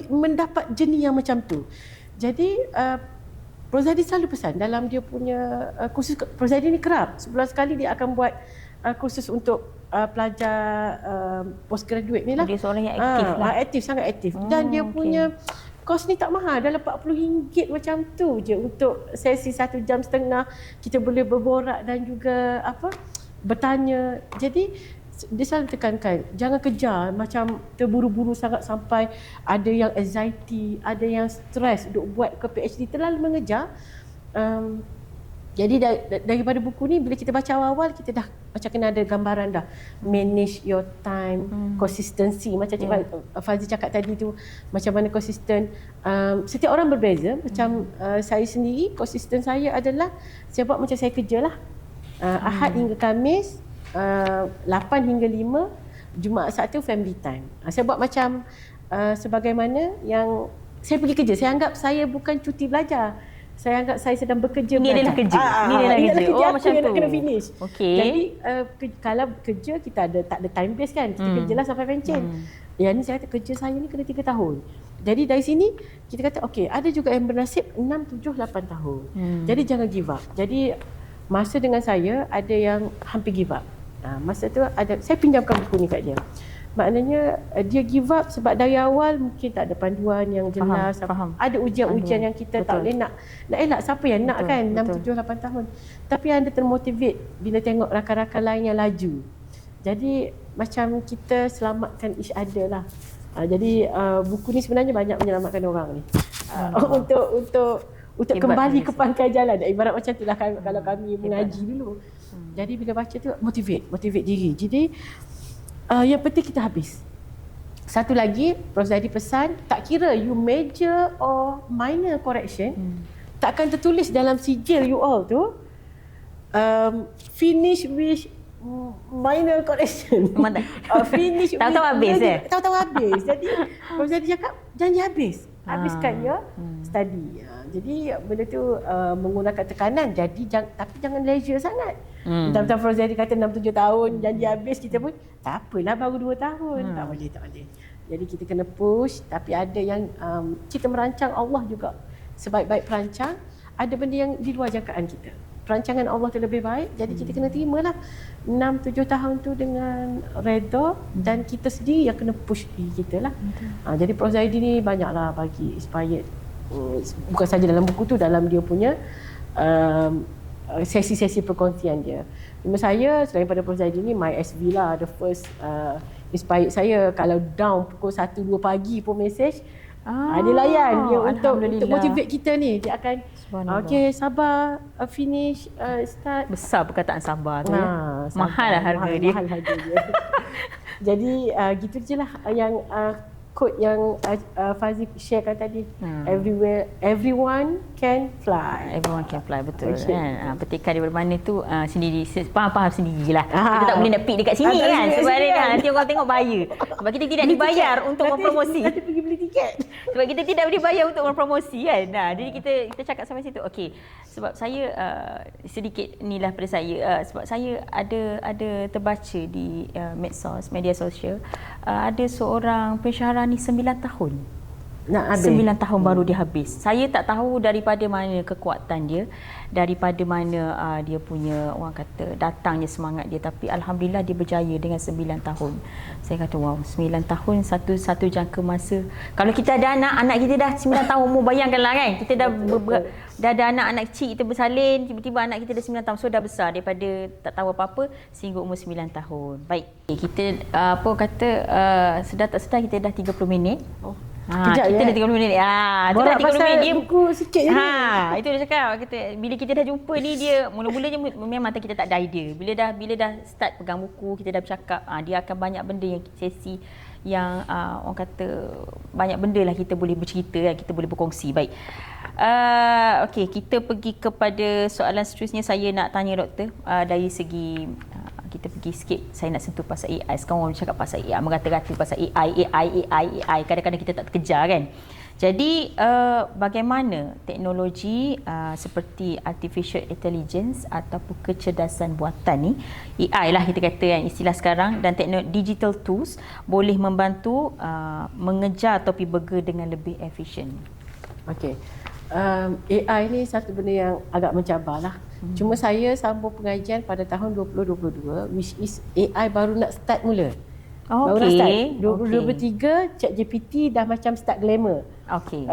mendapat jenis yang macam tu. Jadi Prof Zaidi selalu pesan dalam dia punya kursus. Prof Zaidi ni kerap sebulan sekali dia akan buat kursus untuk pelajar postgraduate ni lah. Dia seorang yang aktif lah. Aktif, sangat aktif. Dan dia punya kos ni tak mahal, dalam RM40 macam tu je untuk sesi 1 jam setengah. Kita boleh berborak dan juga bertanya. Jadi dia selalu tekankan, jangan kejar macam terburu-buru sangat sampai ada yang anxiety, ada yang stres untuk buat ke PhD, terlalu mengejar. Jadi daripada buku ni, bila kita baca awal-awal, kita dah macam kena ada gambaran dah. Manage your time, consistency. Macam Cik Fazli cakap tadi tu, macam mana konsisten. Setiap orang berbeza. Macam saya sendiri, konsisten saya adalah, saya buat macam saya kerja lah. Ahad hingga Khamis, 8 hingga 5, Jumaat Sabtu family time. Saya buat macam sebagaimana yang saya pergi kerja. Saya anggap saya bukan cuti belajar. Saya anggap saya sedang bekerja. Ini adalah kerja. Ini adalah kerja. Oh, macam tu. Nak kena finish. Okay. Jadi kalau kerja kita tak ada time base kan. Kita kerjalah sampai pencen. Yang ni saya kata kerja saya ni kena 3 tahun. Jadi dari sini kita kata okey, ada juga yang bernasib 6, 7, 8 tahun. Jadi jangan give up. Jadi masa dengan saya ada yang hampir give up. Masa tu saya pinjamkan buku ni kat dia. Maknanya dia give up sebab dari awal mungkin tak ada panduan yang jelas. Faham. Ada ujian-ujian yang kita tak boleh nak elak. Siapa yang nak kan 6, 7, 8 tahun. Tapi anda termotivate bila tengok rakan-rakan lain yang laju. Jadi macam kita selamatkan each other lah. Jadi buku ni sebenarnya banyak menyelamatkan orang ni. Untuk kembali ke pangkal jalan. Ibarat macam itulah kalau kami mengaji dulu. Jadi bila baca tu motivate diri. Jadi yang penting kita habis. Satu lagi Prof Zaidi pesan, tak kira you major or minor correction, takkan tertulis dalam sijil you all tu finish with minor correction. Finish tahu-tahu habis tahu-tahu habis. Jadi Prof Zaidi cakap janji habiskan ya study. Jadi benda tu menggunakan tekanan. Jadi tapi jangan leisure sangat. Tentang Prof Zaidi kata 6-7 tahun janji habis, kita pun tak apalah baru 2 tahun. Tak boleh. Jadi kita kena push. Tapi ada yang kita merancang, Allah juga sebaik-baik perancang, ada benda yang di luar jangkaan kita. perancangan Allah tu lebih baik. Jadi kita kena terimalah 6-7 tahun tu dengan redha, dan kita sendiri yang kena push diri kita lah. Jadi Prof Zaidi ni banyaklah bagi inspired, bukan saja dalam buku tu, dalam dia punya sesi-sesi perkongsian dia. Cuma saya selain pada Prof Zaidi ni, My SV lah the first inspired saya. Kalau down pukul 1-2 pagi pun mesej, dia layan dia untuk motivate kita ni. Dia akan okey, sabar, finish, start. Besar perkataan sabar tu ya. Mahal lah harga dia. Mahal harga dia. Jadi gitu je lah yang quote yang Fazi sharekan tadi. Everyone can fly. Everyone can fly, betul kan. Petikan di mana tu sendiri, faham sendirilah. Kita tak boleh nak pick dekat sini kan. Sebab nanti orang tengok bahaya. Sebab kita tidak dibayar untuk mempromosi. Nanti pergi beli tiket. Sebab kita tidak dibayar untuk mempromosi kan. Jadi kita cakap sampai situ. Okey. Sebab saya sedikit inilah pada saya, sebab saya ada terbaca di medsos, media sosial, ada seorang pensyarah ni 9 tahun. 9 tahun baru dia habis. Saya tak tahu daripada mana kekuatan dia, daripada mana dia punya, orang kata, datangnya semangat dia, tapi alhamdulillah dia berjaya dengan 9 tahun. Saya kata wow, 9 tahun satu jangka masa. Kalau kita ada anak kita dah 9 tahun umur, bayangkanlah kan. Kita dah ada anak kecil, kita bersalin, tiba-tiba anak kita dah 9 tahun. So dah besar daripada tak tahu apa-apa sehingga umur 9 tahun. Baik. Kita sedar tak sedar kita dah 30 minit. Kita dah 30 minit. Itu dah 30 minit dia buku sikit je. Itu dia cakap, bila kita dah jumpa ni, dia mula-mulanya memang kita tak ada idea. Bila dah start pegang buku, kita dah bercakap, dia akan banyak benda yang sesi yang orang kata banyak benda lah kita boleh bercerita, kita boleh berkongsi. Baik. Okey, kita pergi kepada soalan seterusnya. Saya nak tanya doktor dari segi kita pergi sikit, saya nak sentuh pasal AI. Sekarang orang cakap pasal AI, merata-rata pasal AI. Kadang-kadang kita tak terkejar kan. Jadi bagaimana teknologi seperti artificial intelligence ataupun kecerdasan buatan ni, AI lah kita kata kan istilah sekarang, dan digital tools boleh membantu mengejar topik burger dengan lebih efisien? Okey. AI ni satu benda yang agak mencabar lah. Cuma saya sambung pengajian pada tahun 2022, which is AI baru nak start mula. Baru nak start. 2023 ChatGPT dah macam start glamour. Okey.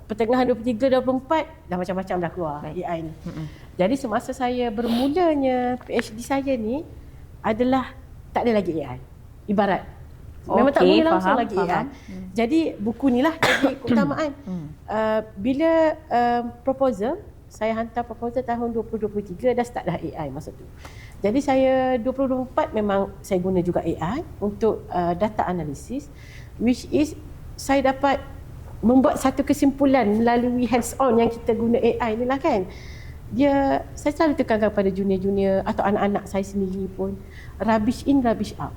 Pertengahan 23-24 dah macam-macam dah keluar AI ni. Jadi semasa saya bermulanya PhD saya ni adalah tak ada lagi AI. Ibarat memang tak boleh langsung lagi AI. Jadi buku ni lah jadi keutamaan. Bila proposal, saya hantar proposal tahun 2023 dah start dah AI masa tu. Jadi saya 2024 memang saya guna juga AI untuk data analisis, which is saya dapat membuat satu kesimpulan melalui hands on yang kita guna AI ni lah kan. Saya selalu tekankan kepada junior-junior atau anak-anak saya sendiri pun, rubbish in, rubbish out.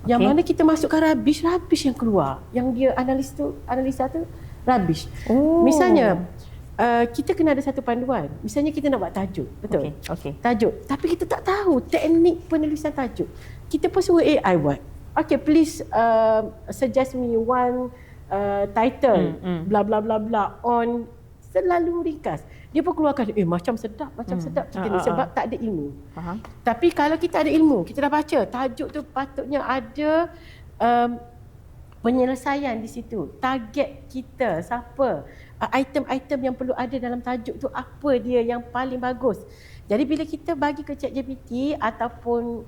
Yang mana kita masukkan rubbish yang keluar. Yang dia analisa tu rubbish. Misalnya kita kena ada satu panduan. Misalnya kita nak buat tajuk, betul? Tajuk. Tapi kita tak tahu teknik penulisan tajuk. Kita pun suruh AI buat. Please suggest me one title bla bla bla bla on, selalu ringkas. Dia pun keluarkan macam sedap kita ni sebab tak ada ilmu. Tapi kalau kita ada ilmu, kita dah baca tajuk tu, patutnya ada penyelesaian di situ. Target kita siapa? Item-item yang perlu ada dalam tajuk tu apa dia yang paling bagus. Jadi bila kita bagi ke ChatGPT ataupun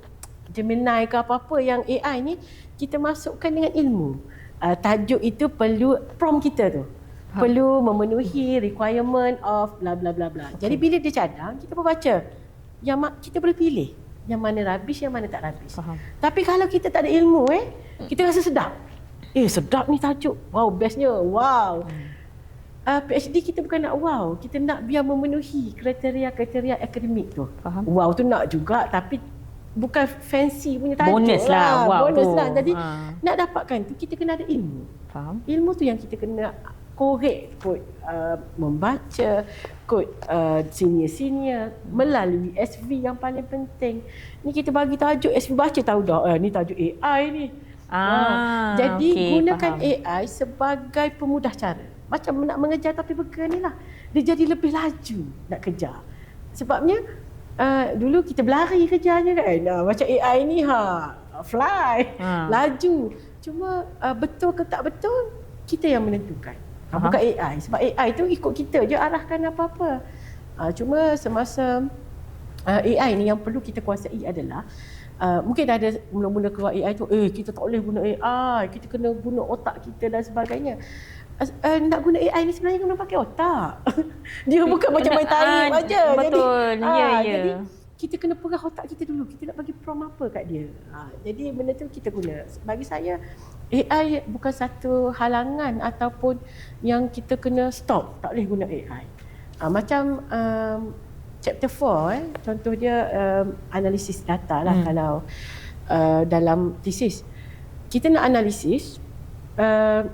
Gemini ke apa-apa yang AI ni, kita masukkan dengan ilmu. Tajuk itu perlu prompt kita tu. Perlu memenuhi requirement of bla bla bla bla. Jadi bila dia cadang, kita pun baca. Kita boleh pilih yang mana rubbish, yang mana tak rubbish. Tapi kalau kita tak ada ilmu kita rasa sedap. Sedap ni tajuk. Wow, bestnya. Wow. PhD kita bukan nak wow, kita nak biar memenuhi kriteria-kriteria akademik tu. Wow tu nak juga, tapi bukan fancy punya tajuk. Bonus lah. Wow bonus tu. lah. Jadi nak dapatkan tu kita kena ada ilmu. Ilmu tu yang kita kena korek, membaca, senior-senior, melalui SV yang paling penting. Ni kita bagi tajuk, SV baca tahu dah, ni tajuk AI ni. Jadi gunakan AI sebagai pemudah cara. Macam nak mengejar tapi burger ni lah. Dia jadi lebih laju nak kejar. Sebabnya dulu kita berlari kerjanya kan. Macam AI ni fly, laju. Cuma betul ke tak betul, kita yang menentukan. Bukan AI. Sebab AI tu ikut kita je arahkan apa-apa. Cuma semasa AI ni yang perlu kita kuasai adalah mungkin ada mula-mula keluar AI tu, kita tak boleh guna AI, kita kena guna otak kita dan sebagainya. Nak guna AI ni sebenarnya kena pakai otak. Dia bukan macam main tarik aja. Betul. Jadi kita kena pegang otak kita dulu. Kita nak bagi prompt apa kat dia. Jadi benda tu kita guna. Bagi saya AI bukan satu halangan ataupun yang kita kena stop. Tak boleh guna AI. Macam chapter 4 contoh dia analisis data lah. Kalau dalam thesis kita nak analisis,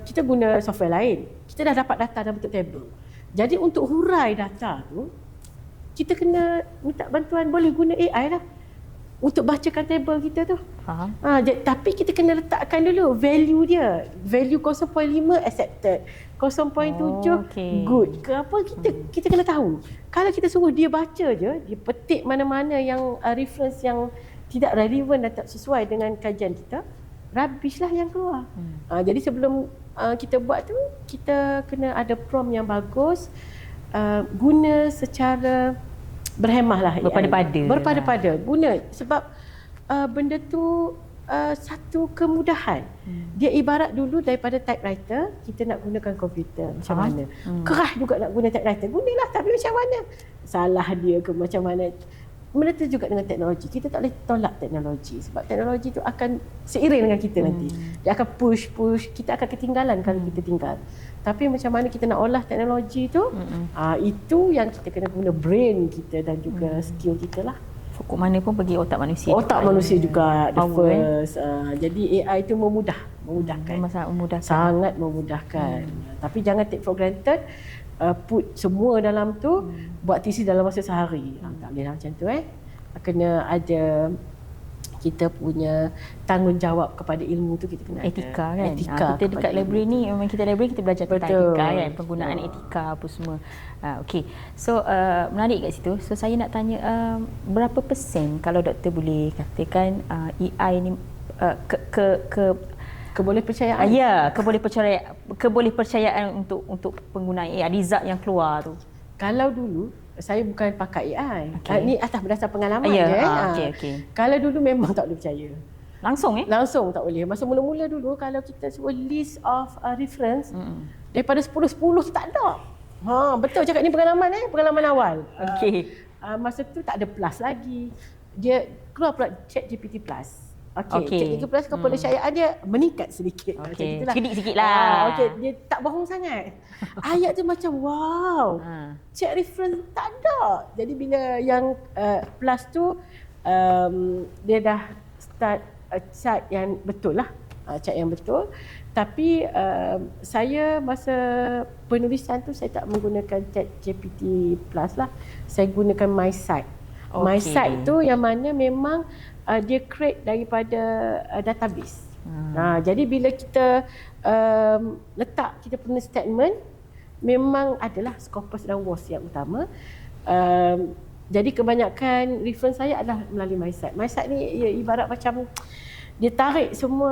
kita guna software lain. Kita dah dapat data dalam bentuk table. Jadi untuk hurai data tu, kita kena minta bantuan, boleh guna AI lah untuk bacakan table kita tu. Faham. Tapi kita kena letakkan dulu value dia. Value 0.5 accepted, 0.7 good ke apa, kita kena tahu. Kalau kita suruh dia baca je, dia petik mana-mana yang reference yang tidak relevan dan tak sesuai dengan kajian kita, rubbish lah yang keluar. Jadi sebelum kita buat tu, kita kena ada prompt yang bagus, guna secara berhemah lah. Berpada-pada. Guna sebab benda tu satu kemudahan. Dia ibarat dulu daripada typewriter, kita nak gunakan komputer macam mana. Kerah juga nak guna typewriter. Gunalah, tapi macam mana? Salah dia ke macam mana? Benda tu juga dengan teknologi. Kita tak boleh tolak teknologi sebab teknologi tu akan seiring dengan kita nanti. Dia akan push. Kita akan ketinggalan kalau kita tinggal. Tapi macam mana kita nak olah teknologi tu, itu yang kita kena guna brain kita dan juga skill kita lah. Fokus mana pun pergi otak manusia. Otak manusia juga the first. Jadi AI tu memudahkan. Sangat memudahkan. Tapi jangan take for granted. Put semua dalam tu, buat thesis dalam masa sehari. Tak boleh lah macam tu. Kena ada kita punya tanggungjawab kepada ilmu tu, kita kena etika ada. Kan? Kita dekat library ni, memang kita library kita belajar tentang etika kan, penggunaan etika apa semua. Okey. So menarik kat situ. So saya nak tanya berapa persen kalau doktor boleh katakan AI ni kebolehpercayaan. Ya, kebolehpercayaan untuk penggunaan AI, result yang keluar tu. Kalau dulu saya bukan pakar AI. Ni atas berdasar pengalaman je. Okay. Kalau dulu memang tak boleh percaya. Langsung tak boleh. Masa mula-mula dulu kalau kita suruh list of reference, daripada 10 tu tak ada. Betul cakap ni pengalaman awal. Okey. Masa tu tak ada plus lagi. Dia keluar pula ChatGPT Plus. ChatGPT Plus kepercayaan dia meningkat sedikit. Sedikit sikit lah. Dia tak bohong sangat. Ayat tu macam wow. Chat reference tak ada. Jadi bila yang Plus tu dia dah start chat yang betul lah. Chat yang betul. Tapi saya masa penulisan tu saya tak menggunakan ChatGPT Plus lah. Saya gunakan MySite. MySite tu yang mana memang dia create daripada database. Jadi bila kita letak kita punya statement, memang adalah Scopus dan WAS yang utama. Jadi kebanyakan reference saya adalah melalui MySite. MySite ni ibarat macam dia tarik semua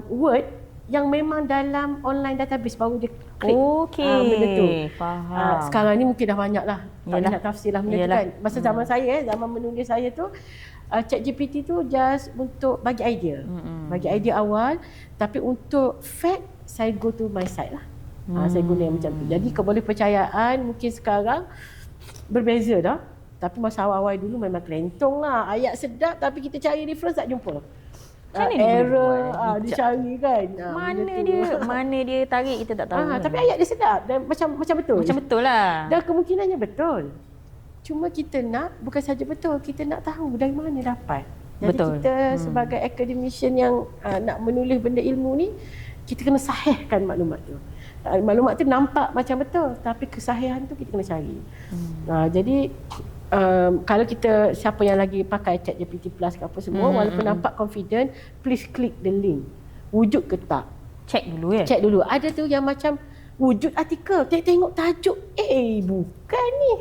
word yang memang dalam online database baru dia klik. Benda tu. Faham. Sekarang ni mungkin dah banyak lah. Tak boleh nak tafsir lah benda tu kan. Masa zaman saya, zaman menulis saya tu, ChatGPT tu just untuk bagi idea. Bagi idea awal. Tapi untuk fact, saya go to my site lah. Saya guna yang macam tu. Jadi kebolehpercayaan mungkin sekarang berbeza dah. Tapi masa awal-awal dulu memang kelentong lah. Ayat sedap tapi kita cari reference tak jumpa. Error dicari kan. Mana dia tarik kita tak tahu. Tapi ayat dia sedap dan macam betul. Macam betul lah. Dan kemungkinannya betul. Cuma kita nak bukan saja betul, kita nak tahu dari mana dapat. Jadi kita sebagai academician yang nak menulis benda ilmu ni, kita kena sahihkan maklumat tu. Maklumat tu nampak macam betul, tapi kesahihan tu kita kena cari. Jadi kalau kita siapa yang lagi pakai ChatGPT Plus ke apa semua, walaupun nampak confident, please click the link. Wujud ke tak? Check dulu ya. Check dulu. Ada tu yang macam wujud artikel, tengok tajuk, bukan ni.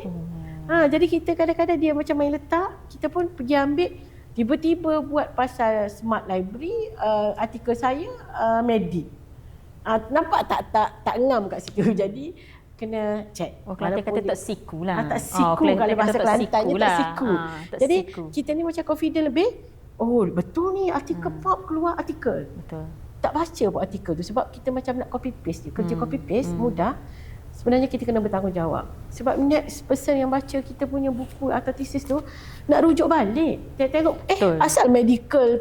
Jadi kita kadang-kadang dia macam main letak, kita pun pergi ambil, tiba-tiba buat pasal Smart Library, artikel saya medik. Nampak tak ngam kat situ. Jadi kena check. Kelantan kata tak siku lah. Tak siku kalau bahasa Kelantannya tak siku. Jadi kita ni macam confident lebih. Betul ni artikel pop keluar artikel. Betul. Tak baca pun artikel tu sebab kita macam nak copy paste je. Kerja copy paste mudah. Sebenarnya kita kena bertanggungjawab. Sebab next person yang baca kita punya buku atau thesis tu nak rujuk balik. Dia tengok asal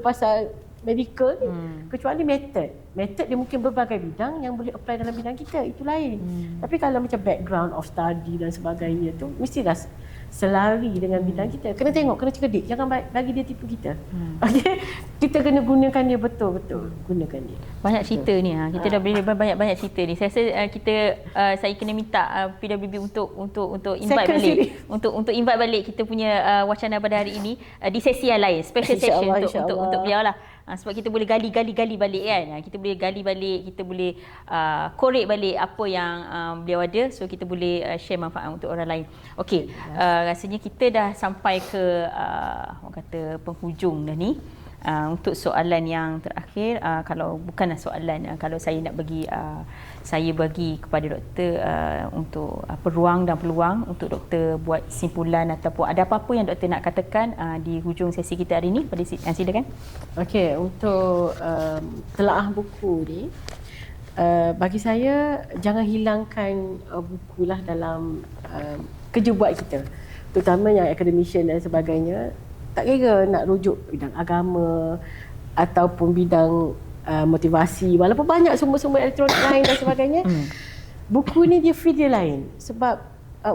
pasal medical ni. Kecuali method dia mungkin berbagai bidang yang boleh apply dalam bidang kita, itu lain. Tapi kalau macam background of study dan sebagainya tu mestilah selari dengan bidang kita. Kena tengok, kena cerdik, jangan bagi dia tipu kita. Okay? Kita kena gunakan dia betul-betul, gunakan dia. Banyak cerita ni, kita dah boleh banyak cerita ni. Saya rasa saya kena minta PWB untuk invite balik, untuk invite balik kita punya wacana pada hari ini di sesi yang lain, special session untuk beliau lah. Sebab kita boleh gali balik kan. Kita boleh gali balik, kita boleh korek balik apa yang beliau ada, so kita boleh share manfaat untuk orang lain. Okey, rasanya kita dah sampai ke orang kata penghujung dah ni. Untuk soalan yang terakhir, kalau bukanlah soalan, kalau saya nak bagi kepada doktor untuk ruang dan peluang untuk doktor buat simpulan ataupun ada apa-apa yang doktor nak katakan di hujung sesi kita hari ini, silakan. Okey, untuk telaah buku ni, bagi saya jangan hilangkan buku lah dalam kerja buat kita, terutama yang academician dan sebagainya. Tak kira nak rujuk bidang agama ataupun bidang motivasi, walaupun banyak sumber-sumber elektronik lain dan sebagainya, buku ni dia fee dia lain. Sebab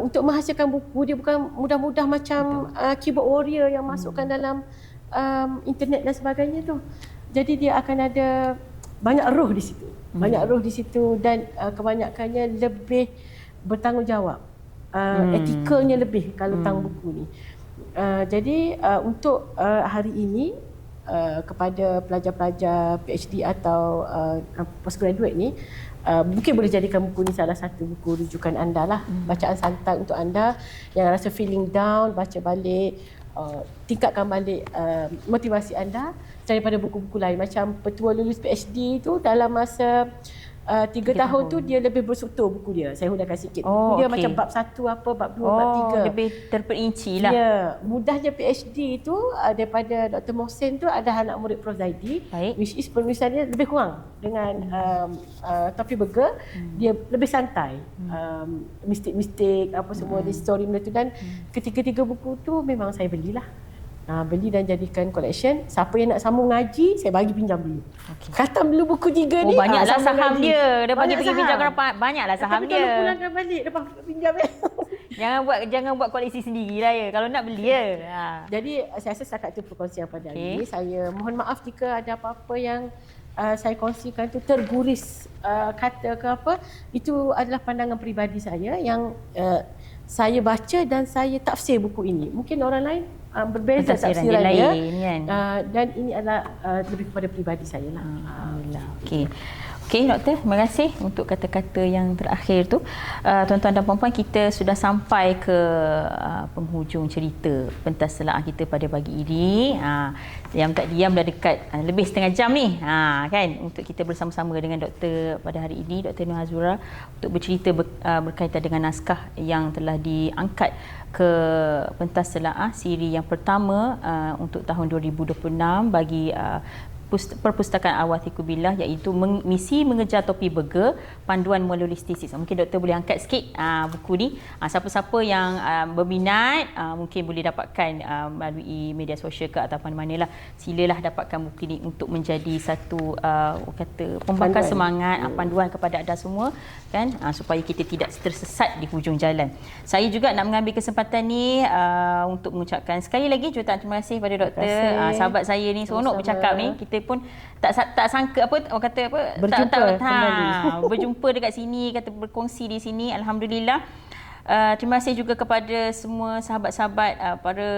untuk menghasilkan buku dia bukan mudah-mudah macam keyboard warrior yang masukkan dalam internet dan sebagainya tu. Jadi dia akan ada banyak roh di situ. Banyak roh di situ dan kebanyakannya lebih bertanggungjawab. Etikalnya lebih kalau tentang buku ni. Jadi untuk hari ini kepada pelajar-pelajar PhD atau postgraduate ni, mungkin boleh jadikan buku ni salah satu buku rujukan anda lah. Bacaan santai untuk anda yang rasa feeling down, baca balik, tingkatkan balik motivasi anda daripada buku-buku lain. Macam petua lulus PhD tu dalam masa 3 tahun tu dia lebih berstruktur buku dia. Saya huraikan sikit. Buku dia macam bab 1 apa, bab 2, bab 3. Lebih terperinci lah. Ya, mudahnya PhD tu daripada Dr. Mohsen tu ada anak murid Prof. Zaidi, which is penulisannya lebih kurang dengan Taufiq Burger. Dia lebih santai. Mistik-mistik apa semua, dia story benda tu, dan ketiga-tiga buku tu memang saya belilah. Beli dan jadikan collection. Siapa yang nak sambung ngaji, saya bagi pinjam dulu. Khatam dulu buku 3 ni. Banyaklah saham ngaji dia. Daripada pergi pinjam banyaklah saham dia. Tapi kalau pulangkan balik lepas pinjam Jangan buat koleksi sendiri lah ya. Kalau nak beli ya. Jadi saya rasa setakat itu perkongsian pada hari ini. Saya mohon maaf jika ada apa-apa yang saya kongsikan tu terguris kata ke apa. Itu adalah pandangan peribadi saya yang saya baca dan saya tafsir buku ini. Mungkin orang lain berbeza tafsiran dia kan? Dan ini adalah lebih kepada peribadi saya lah. Alhamdulillah. Okey doktor, terima kasih untuk kata-kata yang terakhir tu. Tuan-tuan dan puan-puan, kita sudah sampai ke penghujung cerita pentas telaah kita pada pagi ini. Yang tak diam dah dekat lebih setengah jam ni, kan, untuk kita bersama-sama dengan doktor pada hari ini, Dr. Nur Hazura, untuk bercerita berkaitan dengan naskah yang telah diangkat ke pentas telaah siri yang pertama untuk tahun 2026 bagi Perpustakaan Al-Wathiqu Billah, iaitu Misi Mengejar Topi Burger, Panduan Menulis Tesis. Mungkin doktor boleh angkat sikit buku ni. Siapa-siapa yang berminat mungkin boleh dapatkan melalui media sosial ke atau mana-mana lah. Silalah dapatkan buku ni untuk menjadi satu pembakar semangat, panduan kepada anda semua kan, supaya kita tidak tersesat di hujung jalan. Saya juga nak mengambil kesempatan ni untuk mengucapkan sekali lagi jutaan terima kasih kepada doktor. Sahabat saya ni seronok bercakap ni. Kita pun tak sangka berjumpa kembali. Berjumpa dekat sini, kata berkongsi di sini. Alhamdulillah. Terima kasih juga kepada semua sahabat-sahabat para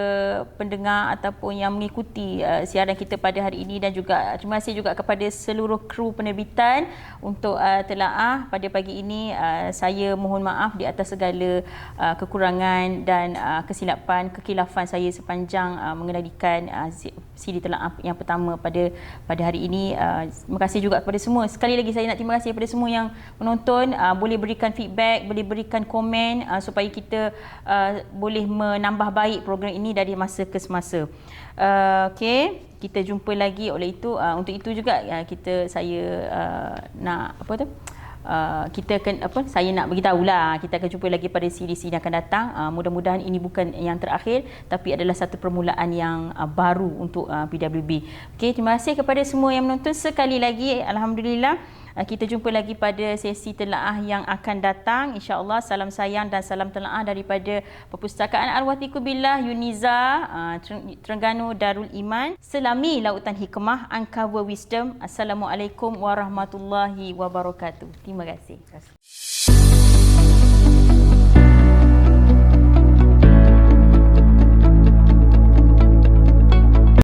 pendengar ataupun yang mengikuti siaran kita pada hari ini, dan juga terima kasih juga kepada seluruh kru penerbitan untuk telaah pada pagi ini. Saya mohon maaf di atas segala kekurangan dan kekhilafan saya sepanjang mengendalikan siri telaah yang pertama pada hari ini. Terima kasih juga kepada semua. Sekali lagi saya nak terima kasih kepada semua yang menonton. Boleh berikan feedback, boleh berikan komen supaya kita boleh menambah baik program ini dari masa ke semasa. Okey, kita jumpa lagi. Oleh itu, untuk itu juga saya nak saya nak beritahulah, kita akan jumpa lagi pada siri-siri yang akan datang. Mudah-mudahan ini bukan yang terakhir, tapi adalah satu permulaan yang baru untuk PWB. Okey, terima kasih kepada semua yang menonton sekali lagi. Alhamdulillah. Kita jumpa lagi pada sesi telaah yang akan datang. InsyaAllah, salam sayang dan salam telaah daripada Perpustakaan Al-Wathiqu Billah Uniza, Terengganu Darul Iman. Selami Lautan Hikmah, Uncover Wisdom. Assalamualaikum warahmatullahi wabarakatuh. Terima kasih.